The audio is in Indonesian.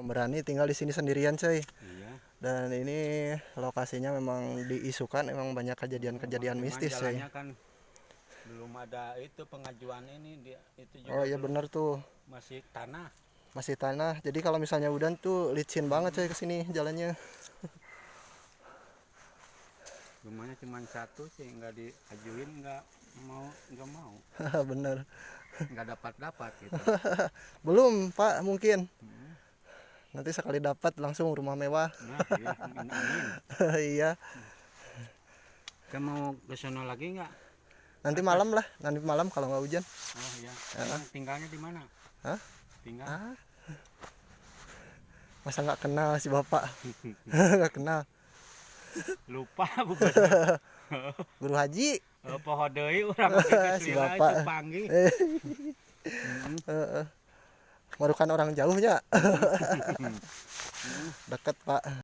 pemberani tinggal di sini sendirian coy. Iya. Dan ini lokasinya memang diisukan memang banyak kejadian-kejadian Cuman mistis coy. jalannya kan belum ada itu pengajuan ini dia itu juga. Oh iya belum, bener tuh, masih tanah. masih tanah. Jadi kalau misalnya udan tuh licin banget coy kesini jalannya. Rumahnya cuma satu sih, nggak diajuin, nggak mau, Bener. nggak dapat gitu. Belum Pak mungkin. Hmm. Nanti sekali dapat langsung rumah mewah. Nah, iya, amin. Iya. Kamu mau ke sono lagi nggak? Nanti malam lah, nanti malam kalau nggak hujan. Oh iya. Emang tinggalnya di mana? Hah? Tinggal. Ah, masa nggak kenal si bapak? Nggak kenal. Lupa bukan. Guru Haji. Pohon deui urang Si Sila bapak. itu panggil. Merukan orang jauhnya. Deket Pak.